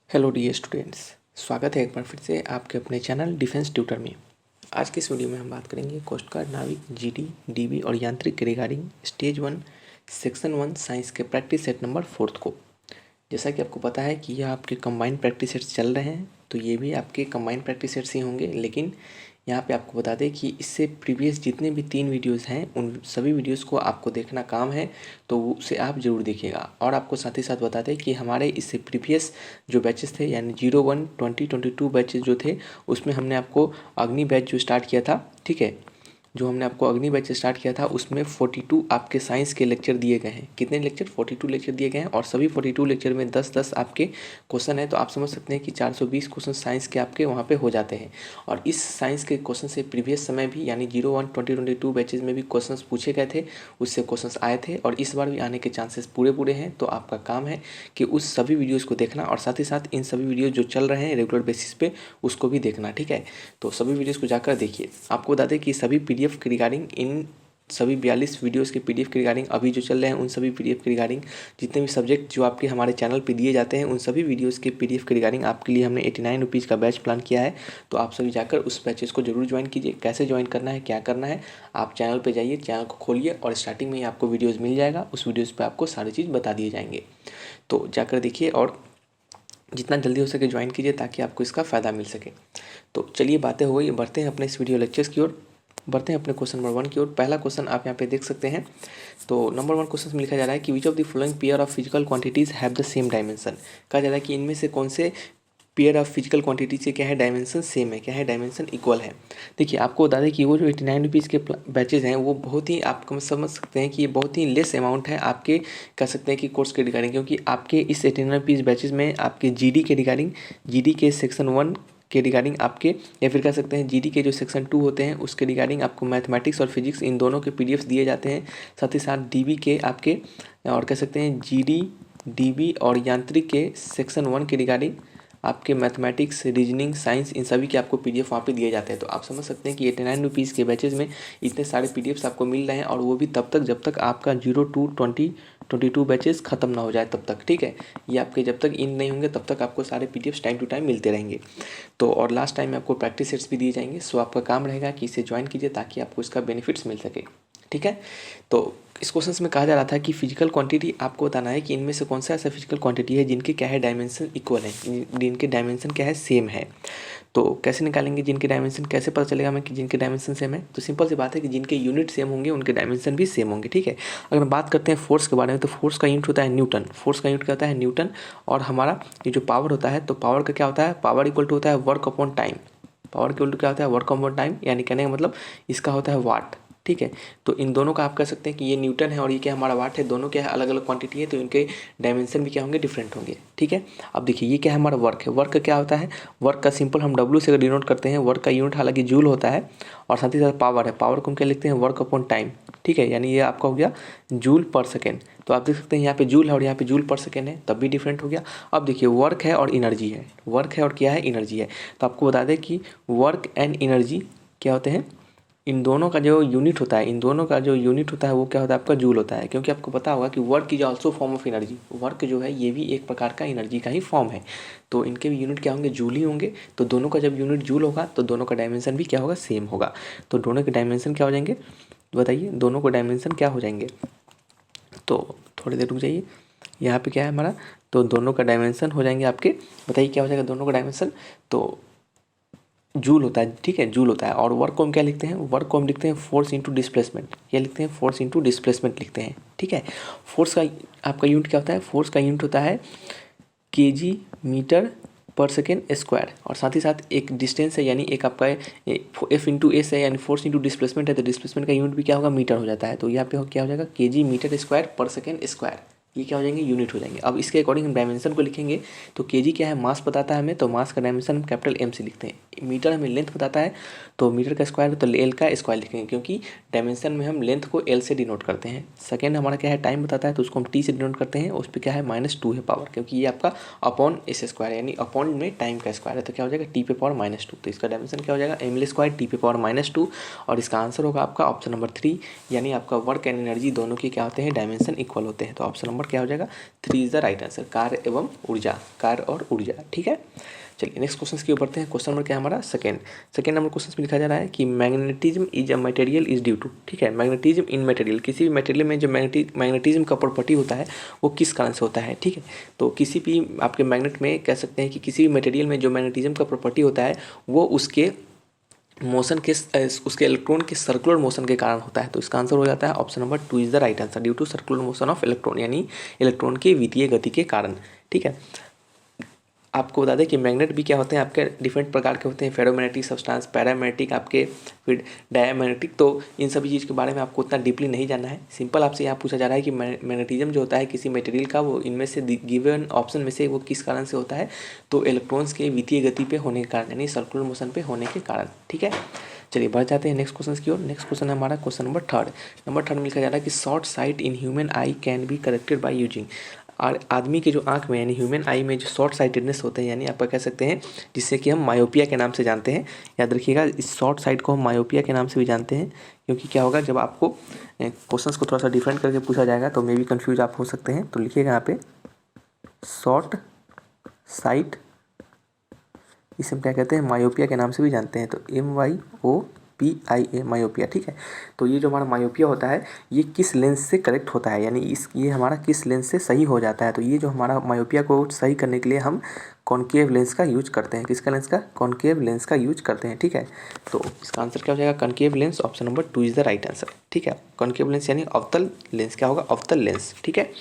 Hello dear students, स्वागत है एक बार फिर से आपके अपने चैनल डिफेंस ट्यूटर में। आज के इस वीडियो में हम बात करेंगे कोस्ट गार्ड, नाविक, जीडी, डीबी और यांत्रिक के रिगार्डिंग स्टेज 1 सेक्शन 1 साइंस के प्रैक्टिस सेट नंबर 4 को। जैसा कि आपको पता है कि यह आपके कंबाइंड प्रैक्टिस सेट्स चल रहे हैं, तो ये भी आपके कंबाइंड प्रैक्टिस सेट्स ही होंगे। लेकिन यहाँ पे आपको बता दें कि इससे प्रीवियस जितने भी 3 वीडियोस हैं उन सभी वीडियोस को आपको देखना काम है, तो उसे आप ज़रूर देखिएगा। और आपको साथ ही साथ बता दें कि हमारे इससे प्रीवियस जो बैचेस थे यानी 01, 2022 बैचेस जो थे, उसमें हमने आपको अग्नि बैच जो स्टार्ट किया था, ठीक है, जो हमने आपको अग्नि बैच स्टार्ट किया था उसमें 42 आपके साइंस के लेक्चर दिए गए हैं। कितने लेक्चर? 42 लेक्चर दिए गए हैं और सभी 42 लेक्चर में 10-10 आपके क्वेश्चन है। तो आप समझ सकते हैं कि 420 क्वेश्चन साइंस के आपके वहाँ पे हो जाते हैं। और इस साइंस के क्वेश्चन से प्रीवियस समय भी यानी 01, 2022 बैचेज में भी क्वेश्चन पूछे गए थे, उससे क्वेश्चन आए थे और इस बार भी आने के चांसेस पूरे हैं। तो आपका काम है कि उस सभी वीडियोज़ को देखना और साथ ही साथ इन सभी वीडियोज़ जो चल रहे हैं रेगुलर बेसिस पे उसको भी देखना, ठीक है। तो सभी वीडियोज़ को जाकर देखिए। आपको बता दें कि सभी पीडीएफ के रिगार्डिंग इन सभी 42 वीडियोस के पीडीएफ के रिगार्डिंग अभी जो चल रहे हैं उन सभी पीडीएफ के रिगार्डिंग जितने भी सब्जेक्ट जो आपके हमारे चैनल पे दिए जाते हैं उन सभी वीडियोस के पीडीएफ के रिगार्डिंग आपके लिए हमने 89 रुपीज़ का बैच प्लान किया है। तो आप सभी जाकर उस बैचेस को जरूर ज्वाइन कीजिए। कैसे ज्वाइन करना है, क्या करना है, आप चैनल पर जाइए, चैनल को खोलिए और स्टार्टिंग में ही आपको वीडियोज़ मिल जाएगा। उस वीडियोज़ पर आपको सारी चीज़ बता दिए जाएंगे। तो जाकर देखिए और जितना जल्दी हो सके ज्वाइन कीजिए ताकि आपको इसका फ़ायदा मिल सके। तो चलिए बातें हो गई, बढ़ते हैं अपने इस वीडियो लेक्चर्स की ओर, बढ़ते हैं अपने क्वेश्चन नंबर 1 की ओर। पहला क्वेश्चन आप यहाँ पे देख सकते हैं। तो नंबर 1 क्वेश्चन में लिखा जा रहा है कि which of the following pair of physical quantities have the same dimension. कहा जा रहा है कि इनमें से कौन से पेयर ऑफ फिजिकल क्वांटिटीज के क्या है डायमेंशन सेम है, क्या है डायमेंशन इक्वल है। देखिए आपको बता दें कि वो जो 89 रुपीज़ के बैचेज हैं वो बहुत ही आप समझ सकते हैं कि ये बहुत ही लेस अमाउंट है आपके, कह सकते हैं कि कोर्स के रिगार्डिंग, क्योंकि आपके इस 89 रुपीज़ बैचेज में आपके जीडी के रिगार्डिंग, जीडी के सेक्शन 1 के रिगार्डिंग आपके, या फिर कह सकते हैं जीडी के जो सेक्शन 2 होते हैं उसके रिगार्डिंग आपको मैथमेटिक्स और फिजिक्स इन दोनों के पीडीएफ्स दिए जाते हैं। साथ ही साथ डीबी के आपके और कह सकते हैं जीडी, डीबी और यांत्रिक के सेक्शन 1 के रिगार्डिंग आपके मैथमेटिक्स, रीजनिंग, साइंस इन सभी के आपको पीडीएफ वहाँ पे दिए जाते हैं। तो आप समझ सकते हैं कि 89 रुपीज़ के बैचेज में इतने सारे पीडीएफ्स आपको मिल रहे हैं और वो भी तब तक जब तक आपका 02, 2022 बैचेस खत्म ना हो जाए तब तक, ठीक है। ये आपके जब तक इन नहीं होंगे तब तक आपको सारे पीडीएफ्स टाइम टू टाइम मिलते रहेंगे। तो और लास्ट टाइम में आपको प्रैक्टिस सेट्स भी दिए जाएंगे। सो आपका काम रहेगा कि इसे ज्वाइन कीजिए ताकि आपको इसका बेनिफिट्स मिल सके, ठीक है। तो इस क्वेश्चन में कहा जा रहा था कि फिजिकल क्वांटिटी आपको बताना है कि इनमें से कौन सा ऐसा फिजिकल क्वांटिटी है जिनके क्या है डायमेंशन इक्वल है, जिनके डायमेंशन क्या है सेम है। तो कैसे निकालेंगे जिनके डायमेंशन, कैसे पता चलेगा हमें कि जिनके डायमेंशन सेम है? तो सिंपल सी बात है कि जिनके यूनिट सेम होंगे उनके डायमेंशन भी सेम होंगे, ठीक है। अगर हम बात करते हैं फोर्स के बारे में तो फोर्स का यूनिट होता है न्यूटन। फोर्स का यूनिट क्या होता है? न्यूटन। और हमारा ये जो पावर होता है तो पावर का क्या होता है? पावर इक्वल टू होता है work upon time. Power equal to क्या होता है? वर्क अपॉन टाइम, यानी कहने का मतलब इसका होता है वाट, ठीक है। तो इन दोनों का आप कह सकते हैं कि ये न्यूटन है और ये क्या हमारा वाट है, दोनों क्या है अलग अलग क्वांटिटी है, तो इनके डायमेंशन भी क्या होंगे? डिफरेंट होंगे, ठीक है। अब देखिए ये क्या है? हमारा वर्क है। वर्क का क्या होता है? वर्क का सिंपल हम डब्ल्यू से डिनोट करते हैं। वर्क का यूनिट हालांकि जूल होता है और साथ ही साथ पावर है। पावर को हम क्या लिखते हैं? वर्क अपॉन टाइम, ठीक है, यानी ये आपका हो गया जूल पर सेकेंड। तो आप देख सकते हैं यहाँ पे जूल है और यहाँ पे जूल पर सेकेंड है, तब भी डिफरेंट हो गया। अब देखिए वर्क है और एनर्जी है, वर्क है और क्या है? एनर्जी है। तो आपको बता दें कि वर्क एंड एनर्जी क्या होते हैं? इन दोनों का जो यूनिट होता है, इन दोनों का जो यूनिट होता है वो क्या होता है? आपका जूल होता है। क्योंकि आपको पता होगा कि work is also form of energy. Work जो है ये भी एक प्रकार का एनर्जी का ही फॉर्म है। तो इनके भी यूनिट क्या होंगे? जूल ही होंगे। तो दोनों का जब यूनिट जूल होगा तो दोनों का डायमेंशन भी क्या होगा? सेम होगा। तो दोनों के डायमेंशन क्या हो जाएंगे बताइए? दोनों को डायमेंशन क्या हो जाएंगे? तो थोड़ी देर रुक जाइए, यहाँ पे क्या है हमारा? तो दोनों का डायमेंशन हो जाएंगे आपके, बताइए क्या हो जाएगा दोनों का डायमेंशन? तो जूल होता है, ठीक है, जूल होता है। और वर्क को हम क्या लिखते हैं? वर्क को हम लिखते हैं फोर्स इंटू डिस्प्लेसमेंट। क्या लिखते हैं? फोर्स इंटू डिस्प्लेसमेंट लिखते हैं, ठीक है। फोर्स का आपका यूनिट क्या होता है? फोर्स का यूनिट होता है केजी मीटर पर सेकेंड स्क्वायर। और साथ ही साथ एक डिस्टेंस है यानी एक आपका एफ इंटू एस है, यानी फोर्स इंटू डिस्प्लेसमेंट है, तो डिस्प्लेसमेंट का यूनिट भी क्या होगा? मीटर हो जाता है। तो यहाँ पे क्या हो जाएगा? केजी मीटर स्क्वायर पर सेकेंड स्क्वायर। ये क्या हो जाएंगे? यूनिट हो जाएंगे। अब इसके अकॉर्डिंग हम डायमेंशन को लिखेंगे। तो केजी क्या है? मास बताता है हमें, तो मास का डायमेंशन हम कैपिटल एम से लिखते हैं। मीटर हमें लेंथ बताता है, तो मीटर का स्क्वायर तो एल का स्क्वायर लिखेंगे, क्योंकि डायमेंशन में हम लेंथ को एल से डिनोट करते हैं। सेकेंड हमारा क्या है? टाइम बताता है, तो उसको हम टी से डिनोट करते हैं। उस पर क्या है? -2 है पावर, क्योंकि ये आपका अपॉन एस स्क्वायर है, यानी अपॉन में टाइम का स्क्वायर है, तो क्या हो जाएगा? टी पे पावर -2। तो इसका डायमेंशन क्या हो जाएगा? एम स्क्वायर टी पे पावर -2। और इसका आंसर होगा आपका ऑप्शन नंबर 3, यानी आपका वर्क एंड एनर्जी दोनों के क्या होते हैं? डायमेंशन इक्वल होते हैं। तो ऑप्शन नंबर नंबर क्या हो जाएगा, 3 इज द राइट आंसर, कार्य एवं ऊर्जा, कार्य और ऊर्जा। ठीक है, चलिए नेक्स्ट क्वेश्चन की ओर बढ़ते हैं। क्वेश्चन नंबर क्या है हमारा, सेकेंड नंबर क्वेश्चन में लिखा जा रहा है कि magnetism is a material is due to. ठीक है, मैग्नेटिज्म इन मटेरियल, किसी भी मटेरियल में जो मैग्नेटिज्म का प्रॉपर्टी होता है वो किस कारण से होता है। ठीक है, तो किसी भी आपके मैग्नेट में कह सकते हैं कि किसी भी मटेरियल में जो मैग्नेटिज्म का प्रॉपर्टी होता है वो उसके मोशन के उसके इलेक्ट्रॉन के सर्कुलर मोशन के कारण होता है। तो इसका आंसर हो जाता है option number 2 is the right answer, due to circular motion of electron, यानी इलेक्ट्रॉन के वितीय गति के कारण। ठीक है, आपको बता दें कि मैग्नेट भी क्या होते हैं आपके डिफरेंट प्रकार के होते हैं, फेरोमैग्नेटिक सब्सटेंस, पैरामैग्नेटिक, आपके फिर डायमैग्नेटिक। तो इन सभी चीज़ के बारे में आपको उतना डीपली नहीं जानना है। सिंपल आपसे यहाँ पूछा जा रहा है कि मैग्नेटिज्म जो होता है किसी मटेरियल का, वो इनमें से गिवन ऑप्शन में से वो किस कारण से होता है, तो इलेक्ट्रॉन्स के वितीय गति पे होने के कारण, यानी सर्कुलर मोशन पे होने के कारण। ठीक है, चलिए बढ़ जाते हैं नेक्स्ट क्वेश्चन की ओर। नेक्स्ट क्वेश्चन है हमारा क्वेश्चन नंबर थर्ड में लिखा जा रहा है कि short site in human I can be corrected by using. और आदमी के जो आँख में यानी ह्यूमन आई में जो शॉर्ट साइटेडनेस होते हैं, यानी आप कह सकते हैं जिससे कि हम मायोपिया के नाम से जानते हैं। याद रखिएगा, इस शॉर्ट साइट को हम मायोपिया के नाम से भी जानते हैं, क्योंकि क्या होगा जब आपको क्वेश्चंस को थोड़ा सा डिफरेंट करके पूछा जाएगा तो मे भी कंफ्यूज आप हो सकते हैं। तो लिखिएगा यहाँ पे शॉर्ट साइट, इसे हम क्या कहते हैं, मायोपिया के नाम से भी जानते हैं। तो MYOPIA मायोपिया। ठीक है, तो ये जो हमारा मायोपिया होता है ये किस लेंस से करेक्ट होता है, यानी ये हमारा किस लेंस से सही हो जाता है। तो ये जो हमारा मायोपिया को सही करने के लिए हम कॉनकेव लेंस का यूज करते हैं। किसका लेंस का, कॉनकेव लेंस का यूज करते हैं। ठीक है, तो इसका आंसर क्या हो जाएगा, concave lens, option number 2 is the right answer. ठीक है, कॉनकेव लेंस यानी अवतल लेंस, क्या होगा, अवतल लेंस। ठीक है,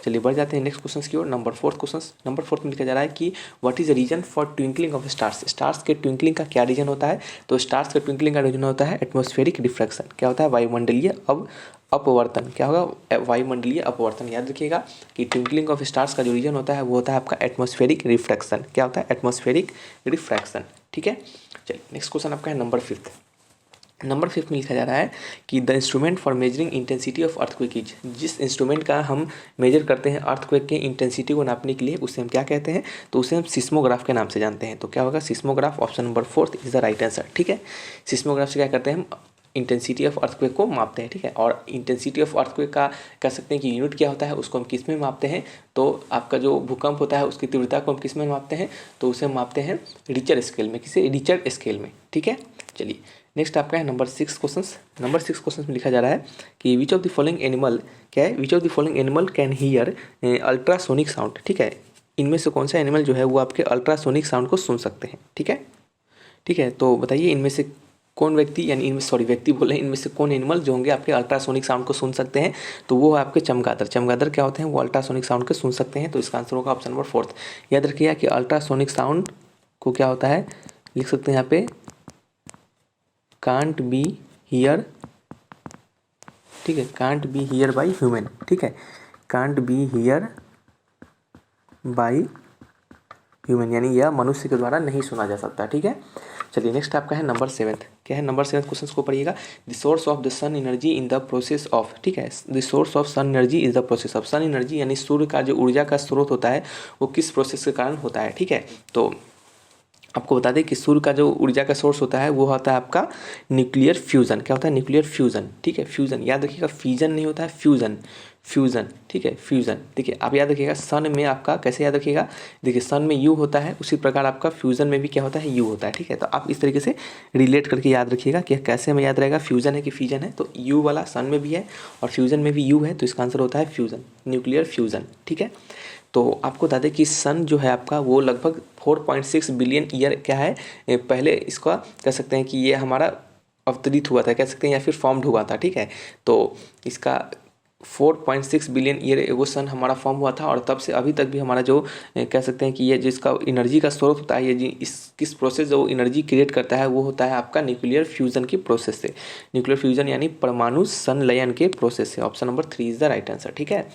चलिए बढ़ जाते हैं नेक्स्ट क्वेश्चन की ओर। नंबर फोर्थ में लिखा जा रहा है कि what is the reason for twinkling of stars. Stars के ट्विंकलिंग का क्या रीजन होता है, तो स्टार्स के ट्विंकलिंग का रीजन होता है एटमॉस्फेरिक रिफ्रैक्शन। क्या होता है, वायुमंडलीय अपवर्तन। क्या होगा, वायुमंडलीय अपवर्तन। याद रखिएगा कि ट्विंकलिंग ऑफ स्टार्स का जो रीजन होता है वो होता है आपका एटमॉस्फेरिक रिफ्रैक्शन। क्या होता है, एटमॉस्फेरिक रिफ्रैक्शन। ठीक है, चलिए नेक्स्ट क्वेश्चन आपका है नंबर फिफ्थ में लिखा जा रहा है कि the instrument for measuring intensity of earthquake is. जिस इंस्ट्रूमेंट का हम मेजर करते हैं अर्थक्वेक के इंटेंसिटी को नापने के लिए, उसे हम क्या कहते हैं, तो उसे हम सिस्मोग्राफ के नाम से जानते हैं। तो क्या होगा, seismograph, option number 4 is the right answer. ठीक है, सिस्मोग्राफ से क्या करते हैं, हम इंटेंसिटी ऑफ अर्थक्वेक को मापते हैं। ठीक है, और इंटेंसिटी ऑफ अर्थक्वेक का कह सकते हैं कि यूनिट क्या होता है, उसको हम किस में मापते हैं, तो आपका जो भूकंप होता है उसकी तीव्रता को हम किस में मापते हैं, तो उसे हम मापते हैं रिचर स्केल में। किसे, रिचर स्केल में। ठीक है, चलिए नेक्स्ट आपका है नंबर 6 क्वेश्चन में लिखा जा रहा है कि which of the following animal, क्या है, विच of the following animal can hear ultrasonic sound. ठीक है, इनमें से कौन सा एनिमल जो है वो आपके अल्ट्रासोनिक साउंड को सुन सकते हैं। ठीक है, तो बताइए इनमें से कौन व्यक्ति, यानी व्यक्ति बोले, इनमें से कौन एनिमल जो होंगे आपके अल्ट्रासोनिक साउंड को सुन सकते हैं। तो वो है आपके चमगादड़ क्या होते हैं, वो अल्ट्रासोनिक साउंड को सुन सकते हैं। तो इसका आंसर होगा ऑप्शन नंबर 4। याद रखिएगा कि अल्ट्रासोनिक साउंड को क्या होता है, लिख सकते हैं यहाँ पे कांट बी हियर। ठीक है, can't be here by human. ठीक है, can't be here by human, यानी यह मनुष्य के द्वारा नहीं सुना जा सकता। ठीक है, चलिए नेक्स्ट आपका है नंबर 7। क्या है, नंबर 7 क्वेश्चन को पढ़िएगा। The source of the sun energy in the process of. ठीक है, the source of sun energy is the process of. Sun energy यानी सूर्य का जो ऊर्जा का स्रोत होता है वो किस प्रोसेस के कारण होता है। ठीक है, तो आपको बता दें कि सूर्य का जो ऊर्जा का सोर्स होता है वो होता है आपका न्यूक्लियर फ्यूजन। क्या होता है, न्यूक्लियर फ्यूजन। ठीक है, फ्यूजन, याद रखिएगा फ्यूजन नहीं होता है, फ्यूजन। ठीक है, फ्यूजन। देखिए आप याद रखिएगा सन में आपका कैसे याद रखिएगा, देखिए सन में यू होता है, उसी प्रकार आपका फ्यूजन में भी क्या होता है, यू होता है। ठीक है, तो आप इस तरीके से रिलेट करके याद रखिएगा कि कैसे हमें याद रहेगा, फ्यूजन है कि फिजन है। तो यू वाला सन में भी है और फ्यूजन में भी यू है, तो इसका आंसर होता है फ्यूजन, न्यूक्लियर फ्यूजन। ठीक है, तो आपको बता दें कि सन जो है आपका वो लगभग 4.6 बिलियन ईयर क्या है, पहले इसका कह सकते हैं कि ये हमारा अवतरित हुआ था, कह सकते हैं, या फिर फॉर्म्ड हुआ था। ठीक है, तो इसका 4.6 बिलियन ईयर वो सन हमारा फॉर्म हुआ था, और तब से अभी तक भी हमारा जो कह सकते हैं कि ये जिसका एनर्जी का स्रोत होता है, ये इस किस प्रोसेस जो एनर्जी क्रिएट करता है वो होता है आपका न्यूक्लियर फ्यूजन की प्रोसेस से। न्यूक्लियर फ्यूजन यानी परमाणु संलयन के प्रोसेस से। Option number 3 is the right answer. ठीक है,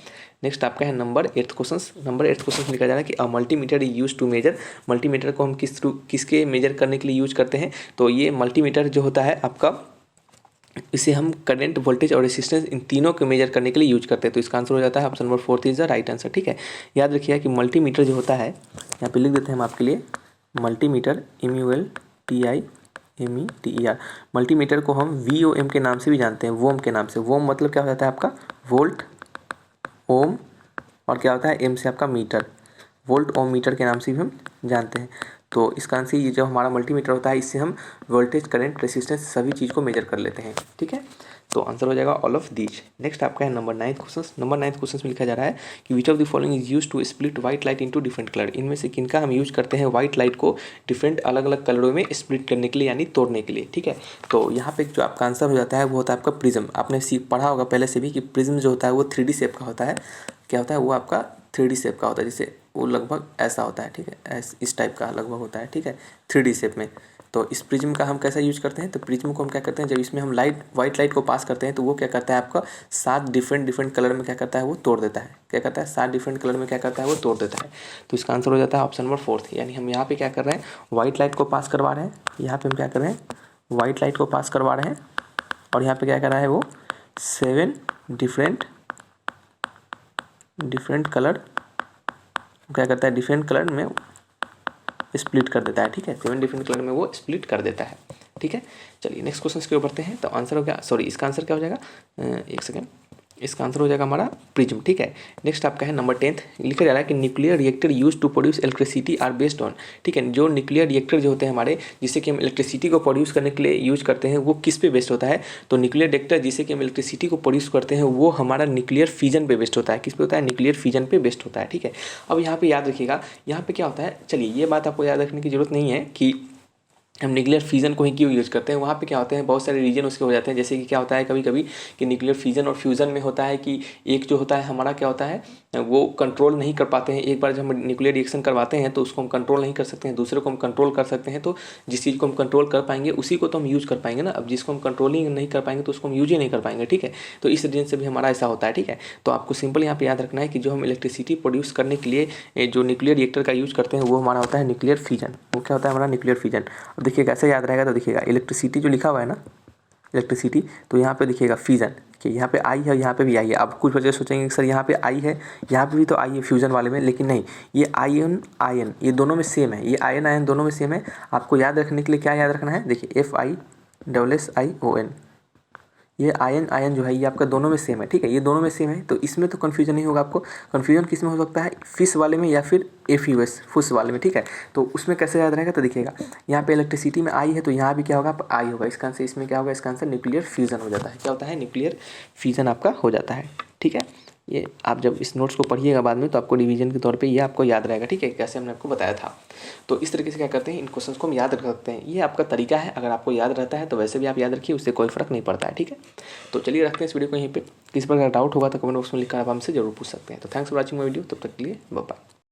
नेक्स्ट आपका है नंबर 8 क्वेश्चन लिखा जा रहा है कि a multimeter is use to measure. Multimeter को हम किसके मेजर करने के लिए यूज करते हैं, तो ये मल्टीमीटर जो होता है आपका, इसे हम करंट, वोल्टेज और रेसिस्टेंस इन तीनों को मेजर करने के लिए यूज करते हैं। तो इसका आंसर हो जाता है option number 4 is the right answer. ठीक है, याद रखिएगा कि मल्टीमीटर जो होता है, यहाँ पे लिख देते हैं हम आपके लिए, मल्टीमीटर MULTIMETER, मल्टीमीटर को हम VOM के नाम से भी जानते हैं, वोम के नाम से। वोम मतलब क्या हो जाता है आपका, वोल्ट ओम और क्या होता है एम से आपका मीटर, वोल्ट ओम मीटर के नाम से भी हम जानते हैं। तो इसका आंसर ये जो हमारा मल्टीमीटर होता है इससे हम वोल्टेज, करंट, रेसिस्टेंस सभी चीज़ को मेजर कर लेते हैं। ठीक है, तो आंसर हो जाएगा ऑल ऑफ दीज। नेक्स्ट आपका है number 9th question. Number 9th question में लिखा जा रहा है कि which of the following is use to split white light into different colour. इनमें से किनका हम यूज करते हैं व्हाइट लाइट को डिफरेंट अलग अलग कलरों में स्प्लिट करने के लिए, यानी तोड़ने के लिए। ठीक है, तो यहाँ पे जो आपका आंसर हो जाता है वो होता है आपका प्रिज्म। आपने पढ़ा होगा पहले से भी कि प्रिज्म जो होता है वो 3D शेप का होता है। क्या होता है वो आपका 3D शेप का होता है, जैसे वो लगभग ऐसा होता है। ठीक है, इस टाइप का लगभग होता है। ठीक है, 3D शेप में। तो इस प्रिज्म का हम कैसा यूज करते हैं, तो प्रिज्म को हम क्या करते हैं, जब इसमें हम व्हाइट लाइट को पास करते हैं तो वो क्या करता है आपका 7 डिफरेंट कलर में क्या करता है वो तोड़ देता है। क्या करता है 7 डिफरेंट कलर में क्या करता है वो तोड़ देता है। तो इसका आंसर हो जाता है ऑप्शन नंबर 4, यानी हम यहाँ पे क्या कर रहे हैं व्हाइट लाइट को पास करवा रहे हैं। यहाँ पे हम क्या कर रहे हैं व्हाइट लाइट को पास करवा रहे हैं और यहाँ पे क्या कर रहा है वो 7 डिफरेंट कलर क्या करता है डिफरेंट कलर में स्प्लिट कर देता है। ठीक है, 7 डिफरेंट कलर में वो स्प्लिट कर देता है। ठीक है, चलिए नेक्स्ट क्वेश्चन की ओर बढ़ते हैं। तो आंसर हो गया, सॉरी इसका आंसर क्या हो जाएगा, एक सेकेंड, इसका आंसर हो जाएगा हमारा प्रिज्म। ठीक है, नेक्स्ट आपका है नंबर 10th। लिखा जा रहा है कि nuclear reactor use to produce electricity are based on. ठीक है, जो न्यूक्लियर रिएक्टर जो होते हैं हमारे, जिससे कि हम इलेक्ट्रिसिटी को प्रोड्यूस करने के लिए यूज करते हैं, वो किस पे बेस्ड होता है, तो न्यूक्लियर रिएक्टर जिससे कि हम इलेक्ट्रिसिटी को प्रोड्यूस करते हैं वो हमारा न्यूक्लियर फिजन पे बेस्ड होता है। किस पे होता है, न्यूक्लियर फिजन पे बेस्ड होता है। ठीक है, अब यहाँ पे याद रखिएगा, यहाँ पे क्या होता है, चलिए ये बात आपको याद रखने की जरूरत नहीं है कि हम न्यूक्लियर फिजन को ही क्यों यूज़ करते हैं। वहाँ पे क्या होते हैं बहुत सारे रीजन उसके हो जाते हैं, जैसे कि क्या होता है कभी कभी कि न्यूक्लियर फिजन और फ्यूज़न में होता है कि एक जो होता है हमारा क्या होता है वो कंट्रोल नहीं कर पाते हैं। एक बार जब हम न्यूक्लियर रिएक्शन करवाते हैं तो उसको हम कंट्रोल नहीं कर सकते हैं, दूसरे को हम कंट्रोल कर सकते हैं। तो जिस चीज़ को हम कंट्रोल कर पाएंगे उसी को तो हम यूज़ कर पाएंगे ना। अब जिसको हम कंट्रोल ही नहीं कर पाएंगे तो उसको हम यूज ही नहीं कर पाएंगे। ठीक है, तो इस रीजन से भी हमारा ऐसा होता है। ठीक है, तो आपको सिंपल यहाँ पे याद रखना है कि जो हम इलेक्ट्रिसिटी प्रोड्यूस करने के लिए जो न्यूक्लियर रिएक्टर का यूज़ करते हैं वो हमारा होता है न्यूक्लियर फिजन। वो क्या होता है हमारा न्यूक्लियर फिजन। अब देखिए कैसे याद रहेगा, तो देखिएगा इलेक्ट्रिसिटी जो लिखा हुआ है ना, इलेक्ट्रिसिटी, तो यहाँ पे देखिएगा फिजन कि यहाँ पे आई है, यहाँ पे भी आई है। अब कुछ वजह सोचेंगे कि सर यहाँ पे आई है, यहाँ पे भी तो आई है फ्यूजन वाले में, लेकिन नहीं, ये आयन ये दोनों में सेम है, ये आयन दोनों में सेम है। आपको याद रखने के लिए क्या याद रखना है, देखिए FISSION, ये आयन जो है ये आपका दोनों में सेम है। ठीक है, ये दोनों में सेम है, तो इसमें तो कन्फ्यूजन नहीं होगा आपको। कन्फ्यूजन किस में हो सकता है, फिश वाले में या फिर FUS फुस वाले में। ठीक है, तो उसमें कैसे याद रहेगा, तो देखिएगा यहाँ पे इलेक्ट्रिसिटी में आई है तो यहाँ भी क्या होगा आई होगा। इसका आंसर इसमें क्या होगा, इसका आंसर न्यूक्लियर फ्यूजन हो जाता है। क्या होता है, न्यूक्लियर फ्यूजन आपका हो जाता है। ठीक है, ये आप जब इस नोट्स को पढ़िएगा बाद में तो आपको रिवीजन के तौर पे ये आपको याद रहेगा। ठीक है, कैसे हमने आपको बताया था। तो इस तरीके से क्या करते हैं, इन क्वेश्चंस को हम याद रख सकते हैं। ये आपका तरीका है, अगर आपको याद रहता है तो वैसे भी आप याद रखिए, उससे कोई फर्क नहीं पड़ता है। ठीक है, तो चलिए रखते हैं इस वीडियो को यहीं पे। किसी प्रकार डाउट होगा तो कमेंट बॉक्स में लिखकर आप हमसे जरूर पूछ सकते हैं। तो thanks for watching my video, तब तक के लिए बाय बाय।